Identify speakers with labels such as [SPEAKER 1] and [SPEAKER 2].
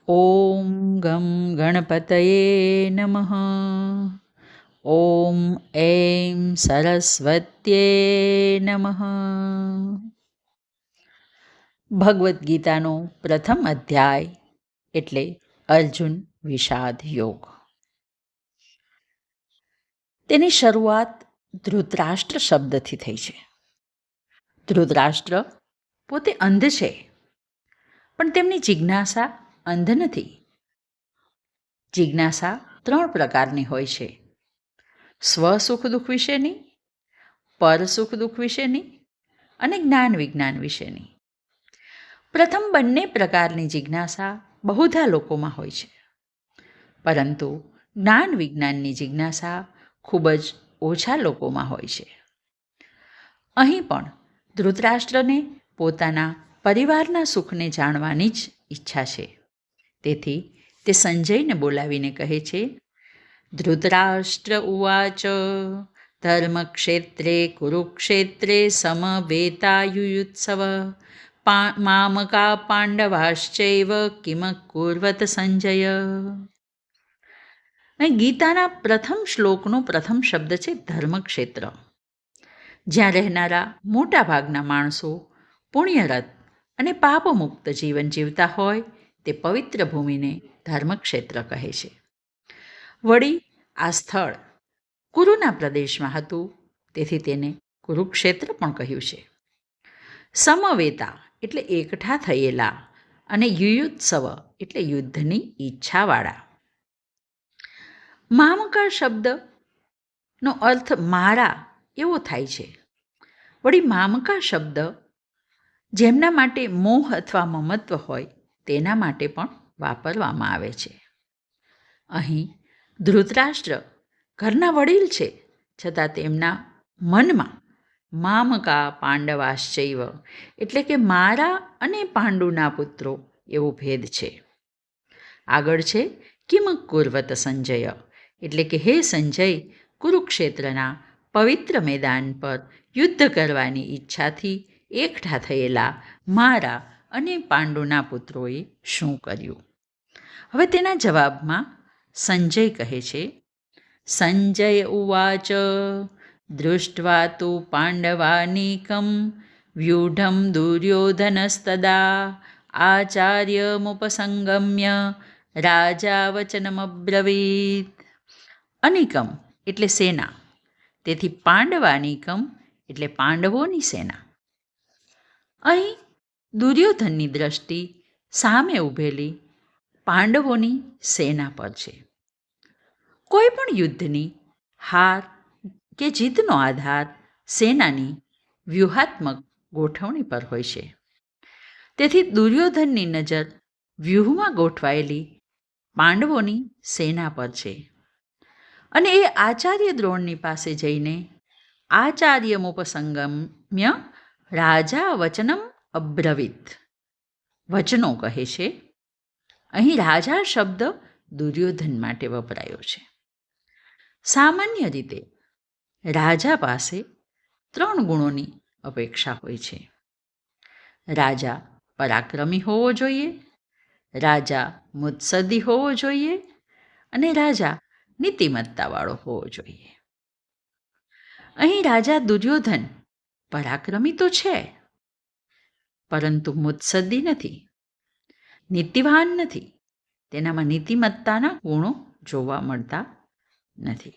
[SPEAKER 1] ॐ गं गणपतये नमः। ॐ ऐं સરસ્વત્યે નમઃ. ભગવદ્ ગીતાનો પ્રથમ અધ્યાય એટલે અર્જુન વિષાદ યોગ. તેની શરૂઆત ધૃતરાષ્ટ્ર શબ્દથી થઈ છે. ધૃતરાષ્ટ્ર પોતે અંધ છે, પણ તેમની જિજ્ઞાસા અંધ નથી. જિજ્ઞાસા 3 પ્રકારની હોય છે: સ્વ સુખ દુઃખ વિશેની, પર સુખ દુઃખ વિશેની અને જ્ઞાન વિજ્ઞાન વિશેની. પ્રથમ બંને પ્રકારની જિજ્ઞાસા બહુધા લોકોમાં હોય છે, પરંતુ જ્ઞાન વિજ્ઞાનની જિજ્ઞાસા ખૂબ જ ઓછા લોકોમાં હોય છે. અહીં પણ ધૃતરાષ્ટ્રને પોતાના પરિવારના સુખને જાણવાની જ ઈચ્છા છે. તેથી તે સંજયને બોલાવીને કહે છે: ધૃતરાષ્ટ્ર ઉવાચ ધર્મક્ષેત્રે કુરુક્ષેત્રે સમવેતાયુયુત્સવ મામકા પાંડવાશ્ચૈવ કિમ કુર્વત સંજય. અહીં ગીતાના પ્રથમ શ્લોકનો પ્રથમ શબ્દ છે ધર્મક્ષેત્ર. જ્યાં રહેનારા મોટા ભાગના માણસો પુણ્યરત અને પાપમુક્ત જીવન જીવતા હોય તે પવિત્ર ભૂમિને ધર્મક્ષેત્ર કહે છે. વળી આ સ્થળ કુરુના પ્રદેશમાં હતું, તેથી તેને કુરુક્ષેત્ર પણ કહ્યું છે. સમવેતા એટલે એકઠા થયેલા અને યુયુત્સવ એટલે યુદ્ધની ઈચ્છાવાળા. મામકા શબ્દનો અર્થ મારા એવો થાય છે. વળી મામકા શબ્દ જેમના માટે મોહ અથવા મમત્વ હોય તેના માટે પણ વાપરવામાં આવે છે. અહીં ધૃતરાષ્ટ્ર ઘરના વડીલ છે, છતાં તેમના મનમાં મામકા પાંડવાશ્ચૈવ એટલે કે મારા અને પાંડુના પુત્રો એવો ભેદ છે. આગળ છે કિમ કુર્વત સંજય એટલે કે હે સંજય, કુરુક્ષેત્રના પવિત્ર મેદાન પર યુદ્ધ કરવાની ઈચ્છાથી એકઠા થયેલા મારા અને પાંડુના પુત્રોએ શું કર્યું? હવે તેના જવાબમાં સંજય કહે છે: સંજય ઉવાચ દૃષ્ટ્વા તુ પાંડવાનીકં વ્યુઢં દુર્યોધનસ્તદા આચાર્યમુપસંગમ્ય રાજા વચનમબ્રવીત. અનિકમ એટલે સેના, તેથી પાંડવાનીકમ એટલે પાંડવોની સેના. અહીં દુર્યોધનની દ્રષ્ટિ સામે ઊભેલી પાંડવોની સેના પર છે. કોઈ પણ યુદ્ધની હાર કે જીતનો આધાર સેનાની વ્યૂહાત્મક ગોઠવણી પર હોય છે. તેથી દુર્યોધનની નજર વ્યૂહમાં ગોઠવાયેલી પાંડવોની સેના પર છે અને એ આચાર્ય દ્રોણની પાસે જઈને આચાર્યમુપસંગમ્ય રાજા વચનમ અબ્રવીત વચનો કહે છે. અહીં રાજા શબ્દ દુર્યોધન માટે વપરાયો છે. સામાન્ય રીતે રાજા પાસે 3 ગુણોની અપેક્ષા હોય છે. રાજા પરાક્રમી હોવો જોઈએ, રાજા મુત્સદ્દી હોવો જોઈએ અને રાજા નીતિમત્તાવાળો હોવો જોઈએ. અહીં રાજા દુર્યોધન પરાક્રમી તો છે, પરંતુ મુત્સદ્દી નથી, નીતિવાન નથી. તેનામાં નીતિમત્તાના ગુણો જોવા મળતા નથી.